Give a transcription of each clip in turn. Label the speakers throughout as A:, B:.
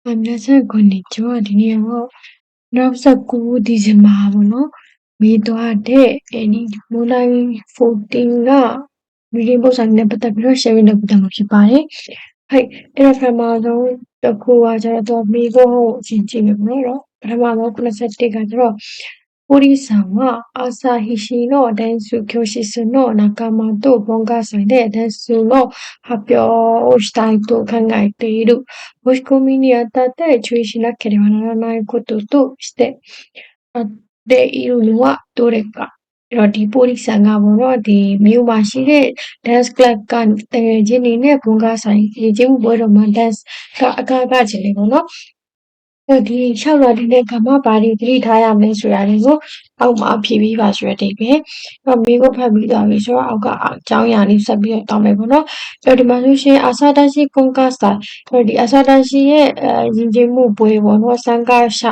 A: 皆さん、こんにちは。ဒီနေ့ကတော့29ဒီဇင်ဘာပေါ့နော်။မေသွားတဲ့ဒီမွန်တိုင်း14က reading ပုံစံနဲ့ပတ်သက်ပြီးတော့ sharing လုပ်ပြသွားမှာဖြစ်ပါတယ်။အဲ့ဒါပထမဆုံးတစ်ခုကကျတော့မိဖို့ကိုအချင်းချင်းပဲပေါ့နော်။ပထမဆုံး81ကကျတော့ポリさんは朝日市のダンス教室の仲間と文化祭でダンスの発表をしたいと考えている。申し込みにあたって注意しなければならないこととしてあっているのはどれか。ဒီပိုလီဆန်ကပေါ့နော်ဒီမြို့မှာရှိတဲ့ dance club ကတကယ်ချင်းနေနဲ့ဘုံကားဆိုင်ရေးချင်းမှုပွဲတော်မှာ dance ကအကားကချင်နေပေါ့နော်ဒီ6ရာဒီနဲ့ကမှဘာတွေသတိထားရမလဲဆိုတာတွေကိုအောက်မှာဖြည့်ပြီးပါဆိုတဲ့အဓိပ္ပာယ်မိကိုဖတ်ပြီးသွားပြီဆိုတော့အောက်ကအကြောင်းအရာလေးဆက်ပြီးတော့တောင်းမယ်ပေါ့နော်ဒီမှာဆိုရှင်အာစာတရှိကွန်ကတ်စာဒီအာစာတရှိရဲ့ယဉ်ကျေးမှုပွဲပေါ့နော်စံကားရှ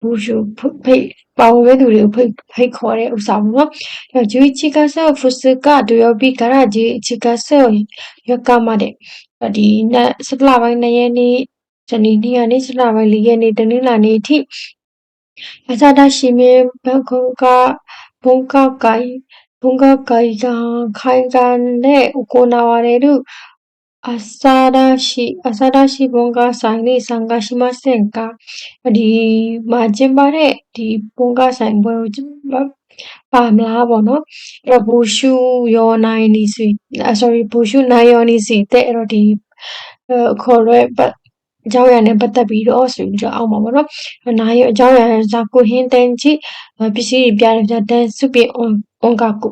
A: ဘူရှုဖိတ်ပါဝင်သူတွေကိုဖိတ်ခေါ်တဲ့ဥစ္စာပေါ့နော်11月2日土曜日から11月4日までဒီ17လပိုင်း2ရက်နေ့ဇနီးနေ့ကနေ17လပိုင်း4ရက်နေ့တနင်္လာနေ့အထိအာစာတရှိမြဘန်ကောက်ကဘုံကောက်ကိုင်ခိုင်ကန်နဲ့行われる朝田市文化祭に参加しませんかဒီမှာကျင်းပတဲ့ဒီဘုံကဆိုင်ပွဲကိုပါမလားပေါ့နော်အဲ့တော့ဘူရှုရောနိုင်နေစီဘူရှုနိုင်ရောနေစီတဲ့အဲ့တော့ဒီခေါ်ရဲပတ်အကြောင်းအရာနဲ့ပတ်သက်ပြီးတော့ဆိုပြီးတော့အောက်မှာပေါ့နော်နိုင်ရောအကြောင်းအရာဇာကိုဟင်းတန်းကြည့်ပစ္စည်းတွေပြတယ်တန်းစုပြအွန်ကကု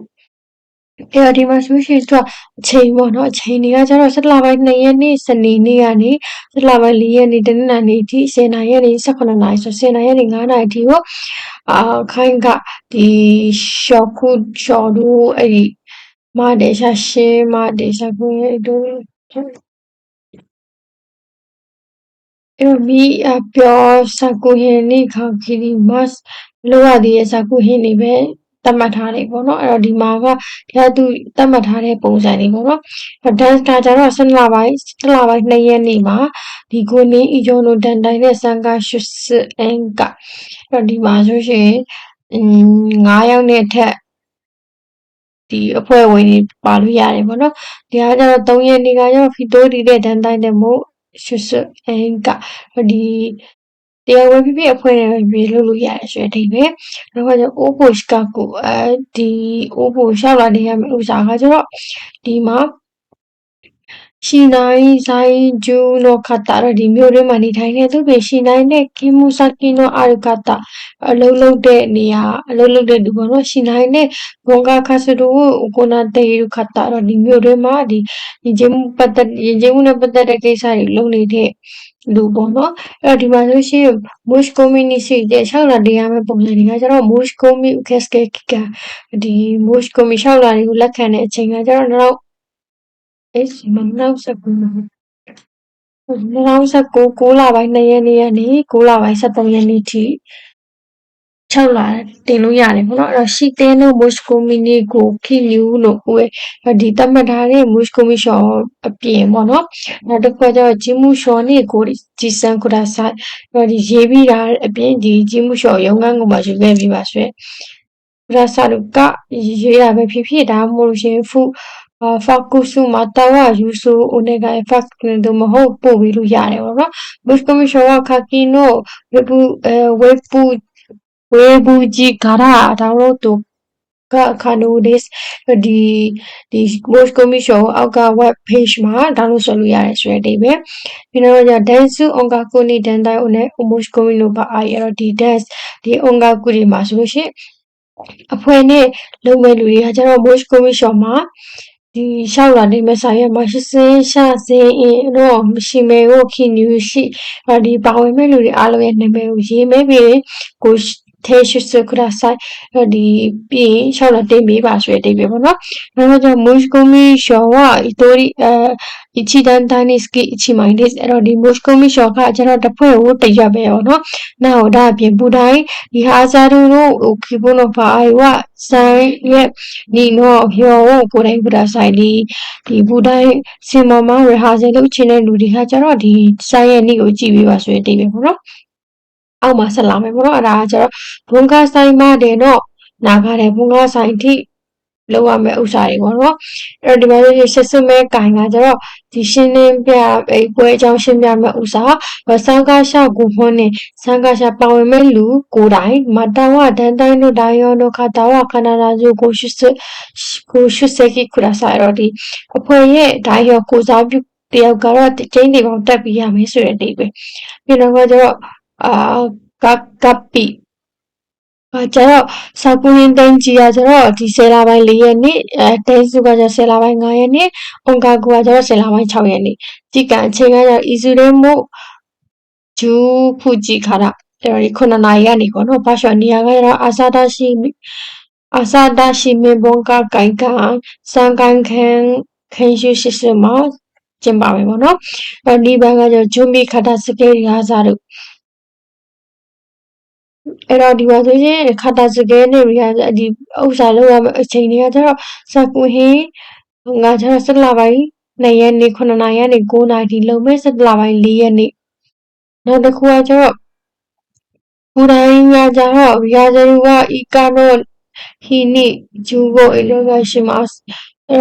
A: အဲ့တော့ဒီမှာဆိုရှင်သူကအချိန်ပေါ့နော်အချိန်တွေကကျတော့17လပိုင်း2ရက်နေ့စနေနေ့ကနေ17လပိုင်း4ရက်နေ့တနင်္လာနေ့အထိ10နာရီကနေ18နာရီဆို10နာရီကနေ9နာရီအထိကိုခိုင်းကဒီရှော့တို့အဲ့ဒီမဒေရှာရှင်းမဒေရှာကိုတို့အဲ့တော့မိပြောစာကူဟင်းနေခေါခီဒီမတ်လောရဒီရဲ့စာကူဟင်းနေပဲတတ်မှတ်ထားတယ်ပေါ့နော်အဲ့တော့ဒီမှာကသူတတ်မှတ်ထားတဲ့ပုံစံတွေပေါ့နော် dance ကကျတော့17လပိုင်း2ရက်နေ့မှာဒီကိုနေအီဂျုံတို့တန်တိုင်းနဲ့စံကားရှုစ်အန်ကအဲ့တော့ဒီမှာဆိုရှင်9ယောက်နဲ့ထက်ဒီအဖွဲ့ဝင်တွေပါလို့ရတယ်ပေါ့နော်ဒီကကျတော့3ရက်နေ့ကကျတော့ဖီတိုဒီတဲ့တန်တိုင်းတဲ့မို့ရှုစ်အန်ကဒီတရားဝင်ဖြစ်အဖွဲ့နဲ့ပြေလို့လို့ရတယ်ဆိုတဲ့အဓိပ္ပာယ်နောက်ကကျအိုးဘိုရှ်ကကိုဒီအိုးဘိုရှောက်လာနေရမယ့်ဥစ္စာကကျတော့ဒီမှာရှိနိုင်ဆိုင်ဂျူနိုခတာဒီမျိုးတွေမှာနေထိုင်နေသူပဲရှိနိုင်တဲ့ကင်မူဆာကီနိုအာရကတာအလုံးလုံးတဲ့နေရာအလုံးလုံးတဲ့လူပေါ့နော်ရှိနိုင်တဲ့ဘုံကခါစတူကိုနာတေရခတာဒီမျိုးတွေမှာဒီယဉ်ကျေးမှုနဲ့ပတ်သက်တဲ့ကိစ္စတွေလုပ်နေတဲ့လူပေါ့နော်အဲ့တော့ဒီမှာဆိုရှင် mush community တဲ့6လတရားမဲ့ပုံစံတွေကကျတော့ mush community ကဒီ mush community 6လတွေကိုလက်ခံတဲ့အချိန်ကကျတော့နောက်2019 9လပိုင်း2ရက်နေ့ကနေ9လပိုင်း13ရက်နေ့ထိ6လတင်လို့ရတယ်ပေါ့နော်အဲ့တော့ရှိတဲ့のmush community ကိုခိယူလို့ဒီတတ်မှတ်ထားတဲ့ mush commission အပြင်ပေါ့နော်နောက်တစ်ခါကျတော့ဂျီမူရှော်နေကိုဂျီစန်ကူဒါဆိုင်ဒီရေးပြီးတာအပြင်ဒီဂျီမူရှော်ရုံးခန်းကိုမှယူခဲ့ပြီးပါဆွဲရာဆာလူကရေးရပဲဖြစ်ဒါမှမဟုတ်ရှင်ဖာကုစုမတာဝယူဆူအိုနေဂိုင်ဖတ်တို့မဟုတ်ပို့ပြီးလို့ရတယ်ပေါ့နော်ဘတ်ကမရှောခါကီနိုဝေဘူဂျီဂရာဒါလို့တော့ခါနိုဒစ်ဒီဘော့ကမရှောအောက်က web page မှာ download လုပ်လို့ရတယ်ဆိုတဲ့အဓိပ္ပာယ်ပြီးတော့ည dance အွန်ကာကိုနီတန်တိုင်းဦးနဲ့ almost coming လို့ပါအဲ့တော့ဒီ dance ဒီအွန်ကာကူဒီမှာဆိုလို့ရှိရင်အဖွဲ့နဲ့လုပ်မဲ့လူတွေကကျတော့ Mosh Commission မှာဒီရှောက်လာနေမဲ့ဆိုင်ရမှာရှစင်းရှာစင်းအင်းတော့မရှိမဲကိုခိနူရှိဒီပါဝင်မဲ့လူတွေအားလုံးရဲ့နာမည်ကိုရေးမဲပြီးကိုထ提出してください。ဒီပြီးရင်လျှောက်လွှာတင်ပေးပါဆိုတဲ့အဓိပ္ပာယ်ပေါ့နော်။နောက်တော့申し込み書は一人一団体につき1枚です。အဲ့တော့ဒီ申し込み書ကကျွန်တော်တစ်ဖွဲ့ကိုတစ်ရွက်ပဲပေါ့နော်။နောက်ဒါအပြင်ဘူတိုင်းဒီဟာဇာရုの希望の場合は3ရက်にの表をご覧ください。ဒီဘူတိုင်းစင်ပေါ်မှာ rehearsal လုပ်ချင်တဲ့လူတွေကကျတော့ဒီ3ရက်နေ့ကိုကြည့်ပေးပါဆိုတဲ့အဓိပ္ပာယ်ပေါ့နော်။အောက်မှာဆက်လာမယ်ပေါ့နော်။အဲ့ဒါကကျတော့ဘုံကဆိုင်မှာတဲ့တော့နာခတဲ့ဘုံကဆိုင်ထိလောက်ရမယ့်ဥစ္စာတွေပေါ့နော်အဲ့တော့ဒီမှာဆိုရှစ်စွမဲကင်ကကျတော့ဒီရှင်းလင်းပြပွဲအကြောင်းရှင်းပြမယ့်ဥစ္စာစံကားရှာကိုဟွန်းနေစံကားရှာပါဝင်မဲ့လူကိုယ်တိုင်မတဝဒန်တိုင်းတို့ဒါယောတို့ခတာဝခနာနာစုကိုရှုစကိခုရဆိုင်တော့ဒီအဖွဲ့ရဲ့ဒါယောကိုစားပြုတယောက်ကတော့ကျင်းတွေပေါင်းတက်ပြီးရမယ်ဆိုတဲ့အဓိပ္ပာယ်ပြီးတော့ကျတော့ကပ်ပီကျတော့စာကူရင်းတန်းကြီးကကျတော့ဒီ10လပိုင်း4ရက်နေ့တဲစုကကျ10လပိုင်း5ရက်နေ့အုံကာကူကကျတော့10လပိုင်း6ရက်နေ့ဒီကအချိန်ကကျတော့ဤစုရဲမှုဂျူဖူဂျီခါရအဲ့တော့ဒီ9နာရီကနေပေါ့နော်ဘာရှောနေရာကကျတော့အာစာဒရှိမင်းဘုံကကိုင်ကန်စံကန်ခင်းရှုရှိစမှာကျင်းပါမယ်ပေါ့နော်အဲ့ဒီဘက်ကကျတော့ဂျွန်ဘီခတာစကေရီဟာစာတို့အဲ့တော့ဒီမှာဆိုရင်ခတာစကဲနေရဒီဥစ္စာလောက်ရမယ့်အချိန်တွေကကျတော့စကူဟင်းငါကျတော့7လပိုင်း2ရက်နေ့9နာရီကနေ9နာရီဒီလုံမဲ့7လပိုင်း4ရက်နေ့နောက်တစ်ခုကကျတော့ဘူတိုင်းကကျတော့ရာဇရူကဤကနောဟီနိဂျူကိုအလောကရှိမအဲ့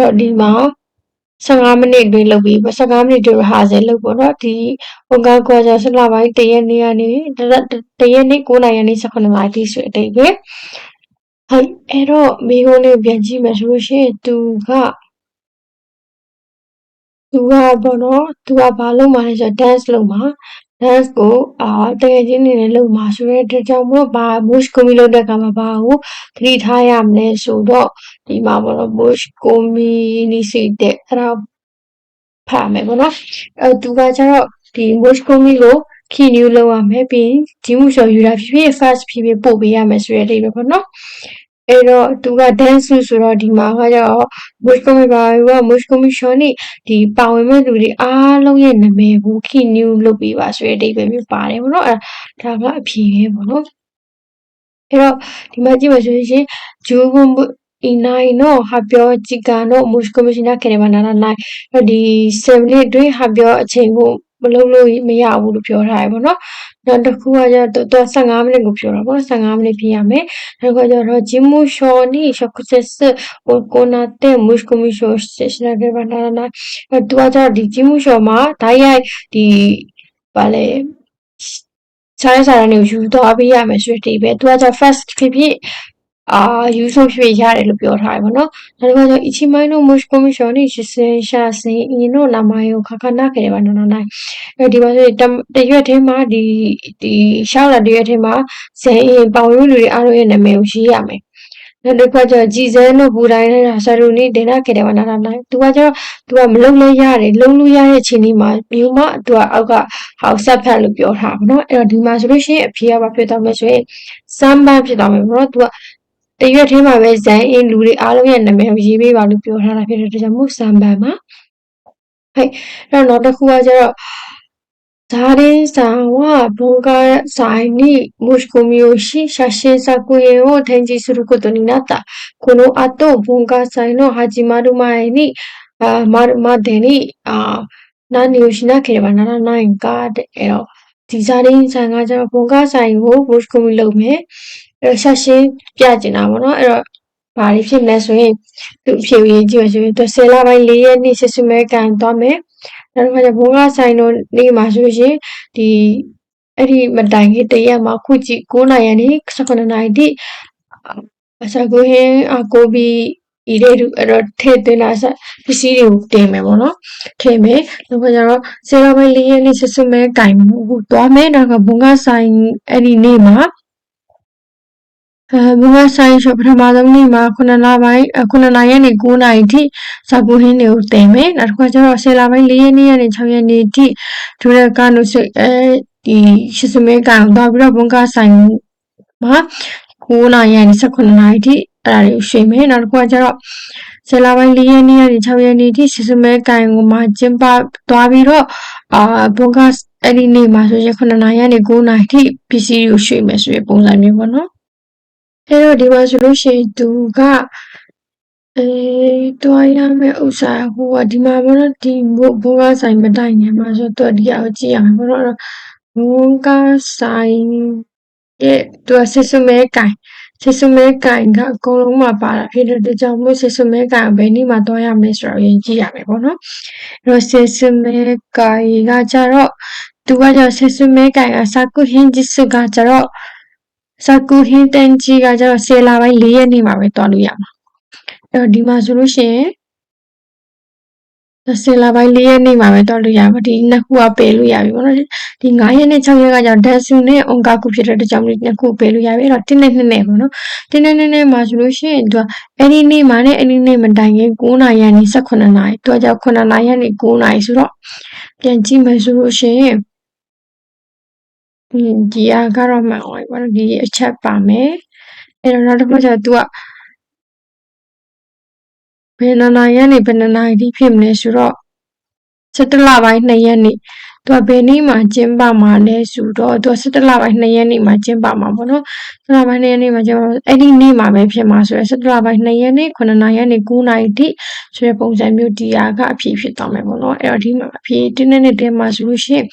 A: တော့ဒီမှာ15မိနစ်တွင်လုပ်ပြီး15မိနစ်တွင်ဟာစဲလုပ်ပေါ့နော်ဒီဟိုကကွာကျ7လပိုင်း1ရက်နေ့ကနေ1ရက်နေ့9နာရီကနေ18နာရီဆိုအတိတ်ပဲဟုတ်အဲ့တော့မိကုန်းလေးပြန်ကြည့်မယ်ဆိုလို့ရှိရင်သူကပေါ့နော်သူကဘာလုပ်မှာလဲဆိုတော့ dance လုပ်မှာ dance ကိုတကယ်ချင်းနေနဲ့လုပ်မှာဆိုတဲ့အတွက်ကြောင့်မို့ဘာ mosh ကိုမီလုပ်တဲ့အခါမှာဘာကိုသတိထားရမလဲဆိုတော့ဒီမှာပေါ့နော် mosh ကိုမီနီစီတဲ့အဲ့ဒါဖတ်မယ်ပေါ့နော်သူကကျတော့ဒီ mosh ကိုမီကိုခီနျူလုပ်ရမယ်ပြီးဒီမှုလျှော်ယူတာဖြစ်ဖြစ် fast ဖြစ်ဖြစ်ပို့ပေးရမယ်ဆိုတဲ့အဓိပ္ပာယ်ပေါ့နော်အဲ့တော့သူက dance ဆိုတော့ဒီမှာကကျတော့ mosh ကိုမီပါက mosh ကိုမီရှော်နေဒီပါဝင်မဲ့လူတွေအားလုံးရဲ့နာမည်ကိုခီနျူလုပ်ပေးပါဆိုတဲ့အဓိပ္ပာယ်မျိုးပါတယ်ပေါ့နော်အဲ့ဒါကအဖြေပဲပေါ့နော်အဲ့တော့ဒီမှာကြည့်ပါဆိုရင်ဂျူဘွန်いないの発表時間の申し込みしなければならないဒီ7မိနစ်တွင်発表အချိန်ကိုမလုပ်လို့မရဘူးလို့ပြောထားရပါတော့နောက်တစ်ခုကကျတော့15မိနစ်ကိုပြောတာပေါ့15မိနစ်ပြရမယ်နောက်ကကျတော့ဂျင်းမူရှော်နီရှော့ဆက်စ်ကိုနာတဲ့မုရှ်ကိုမီရှော်ဆက်ရှိနေပါနာနာသူကကျတော့ဒီဂျင်းမူရှော်မှာဓာတ်ရိုက်ဒီဗာလေဆိုင်စာရင်းကိုယူသွားပေးရမယ်ဆိုတဲ့ပဲသူကကျ first ဖြစ်ဖြစ်ယူဆိုဖြစ်ရတယ်လို့ပြောထားတယ်ပေါ့နော်။ဒါကကြောင့်一枚の申し込み書に出演者全員の名前を書かなければならない။ဒီမှာဆိုတရွက်ထဲမှာဒီရှောက်လာတရွက်ထဲမှာဇင်အင်ပေါင်လို့လူတွေအားလုံးရဲ့နာမည်ကိုရေးရမယ်။နောက်တစ်ခါကျတော့ကြည်စဲတို့ဘူတိုင်းနဲ့ဆာရူနီဒေနာကေတယ်မနာနာနိုင်။သူကကျတော့သူကမလုံလဲရတယ်လုံလို့ရတဲ့ချိန်လေးမှာမြို့မှာသူကအောက်ကဟောက်ဆက်ဖက်လို့ပြောထားပါတော့။အဲ့တော့ဒီမှာဆိုလို့ရှိရင်အဖြေကဘာဖြစ်သွားမလဲဆိုရင်စမ်းပန်းဖြစ်သွားမယ်ပေါ့နော်။သူကတရွက်ထဲမှာပဲဇန်အင်းလူတွေအားလုံးရဲ့နာမည်ကိုရေးပေးပါလို့ပြောထားတာဖြစ်တဲ့အတွက်ကြောင့်မို့စံပန်မှာဟဲ့အဲ့တော့နောက်တစ်ခုကကျတော့자린상과 뭔가 사인이 모시고미요시 샤신 사쿠에오 텐지스루 것도 나타 고노 아또 뭔가 사인을 하지마루 마에니 마데니 나니요시나 케레바 나나나인가 에요ဒီဇာရင်းဆိုင်ကကျတော့ဘုံကဆိုင်ကို mosh ကိုမီလုပ်မယ်ရှာရှင်းပြကျင်တာပေါ့နော်အဲ့တော့ဘာတွေဖြစ်မလဲဆိုရင်သူအဖြေရေးကြည့်ရဆိုရင်သူ10လပိုင်း4ရက်နေ့စစ်စမဲကန်သွားမယ်နောက်တစ်ခါကျဘုံကဆိုင်တို့နေ့မှာဆိုရင်ဒီအဲ့ဒီမတိုင်ခင်တရက်မှာခုကြည့်9နာရီနဲ့18နာရီတိအစကိုဟင်းကိုဘီဤတဲ့သူအဲ့တော့ထည့်သွင်းတာပစ္စည်းတွေကိုတင်မယ်ပေါ့နော်ထည့်မယ်နောက်ကျတော့10လပိုင်း4ရက်နေ့စစ်စမဲကန်သွားမယ်နောက်ကဘုံကဆိုင်အဲ့ဒီနေ့မှာဘုံကဆိုင်ရှော့ပထမဆုံးနေ့မှာ9လပိုင်း9နာရီနဲ့9နာရီထိစာကူဟင်းတွေကိုတင်မယ်နောက်တစ်ခါကျတော့10လပိုင်း4ရက်နေ့နဲ့6ရက်နေ့ထိဒူရကနိုဒီရှစ်စမဲကန်သွားပြီးတော့ဘုံကဆိုင် မှာ9နာရီကနေ18နာရီထိအဲ့ဒါတွေကိုရွှေ့မယ်နောက်တစ်ခုကကျတော့10လပိုင်း4ရက်နေ့ကနေ6ရက်နေ့ထိစစ်စမဲကိုင်ကိုမှကျင်းပသွားပြီးတော့ဘောကအဲ့ဒီနေ့မှာဆိုရင်9နာရီကနေ9နာရီထိပစ္စည်းတွေကိုရွှေ့မယ်ဆိုရပုံစံမျိုးပေါ့နော်အဲ့တော့ဒီမှာဆိုလို့ရှိရင်သူကတွားရမယ့်ဥစ္စာဟိုကဒီမှာပေါ့နော်ဒီဘောကဆိုင်မတိုင်ခင်မှာဆိုတော့ဒီအောင်ကြည့်ရမှာပေါ့နော်ဘောကဆိုင်ရဲ့သူကစစ်စမဲကိုင်ကအကုန်လုံးမှာပါတာဖြစ်တဲ့အတွက်ကြောင့်မို့စစ်စမဲကိုင်ဘယ်နေ့မှတွားရမယ်ဆိုတော့ရင်ကြည့်ရမယ်ပေါ့နော်အဲ့တော့စစ်စမဲကိုင်ကကြတော့သူကကြစစ်စမဲကိုင်ကစာကုဟင်းဂျစ်စကကြတော့စာကုဟင်းတန်ကြီးကကြတော့10လပိုင်း4ရက်နေ့မှာပဲတွားလို့ရမှာအဲ့တော့ဒီမှာဆိုလို့ရှိရင်10လပိုင်း4ရက်နေ့မှာပဲတွားလို့ရမှာဒီနှစ်ခုကပယ်လို့ရပြီပေါ့နော်ဒီ9ရက်နဲ့6ရက်ကကြောင့်ဒက်ဆူနဲ့အွန်ကာခုဖြစ်တဲ့အတွက်ကြောင့်နှစ်ခုပယ်လို့ရပြီအဲ့တော့1နဲ့2နဲ့ပေါ့နော်1နဲ့2နဲ့မှာဆိုလို့ရှိရင်သူကအဲ့ဒီနေ့မှာနဲ့အဲ့ဒီနေ့မတိုင်ခင်9နာရီကနေ18နာရီသူကကြောင့်9နာရီကနေ9နာရီဆိုတော့ပြန်ကြည့်မယ်ဆိုလို့ရှိရင်ဒီကတော့မှန်ပါပေါ့နော်ဒီအချက်ပါမယ်အဲ့တော့နောက်တစ်ခုကျတော့သူကဘယ်နာရီကနေဘယ်နာရီထိဖြစ်မလဲဆိုတော့17လပိုင်း2ရက်နေ့သူကဘယ်နေ့မှာကျင်းပမှာလဲဆိုတော့သူက17လပိုင်း2ရက်နေ့မှာကျင်းပမှာပေါ့နော်17လပိုင်း2ရက်နေ့မှာကျင်းပအဲ့ဒီနေ့မှာပဲဖြစ်မှာဆိုတော့17လပိုင်း2ရက်နေ့9နာရီကနေ9နာရီထိဆိုတဲ့ပုံစံမျိုးဒီကအဖြစ်ဖြစ်သွားမယ်ပေါ့နော်အဲ့တော့ဒီမှာအဖြစ်တင်းနဲ့တင်းမှာဆိုလို့ရှိရင်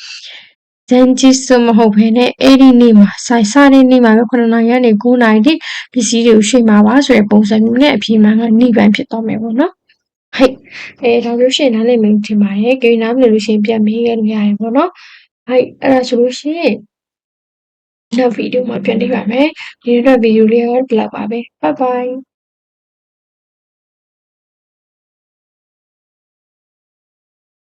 A: ဇန်ဂျစ်စမဟုတ်ဘဲနဲ့အဲ့ဒီနေ့မှာဆိုင်စတဲ့နေ့မှာပဲ9နာရီကနေ9နာရီထိပစ္စည်းတွေကိုရွှေ့မှာပါဆိုတဲ့ပုံစံမျိုးနဲ့အဖြစ်မှန်ကနိဗ္ဗာန်ဖြစ်သွားမယ်ပေါ့နော်ဟဲ့ဒါလို့ရှိရင်နားလည်မယ်ထင်ပါတယ်ကြိမ်နားမလို့လို့ရှိရင်ပြန်မေးခဲ့လို့ရတယ်ပေါ့နော်ဟဲ့အဲ့ဒါဆိုလို့ရှိရင်နောက်ဗီဒီယိုမှာပြန်တွေ့ပါမယ်ဒီတော့ဗီဒီယိုလေးကတော့ဒီလောက်ပါပဲ bye bye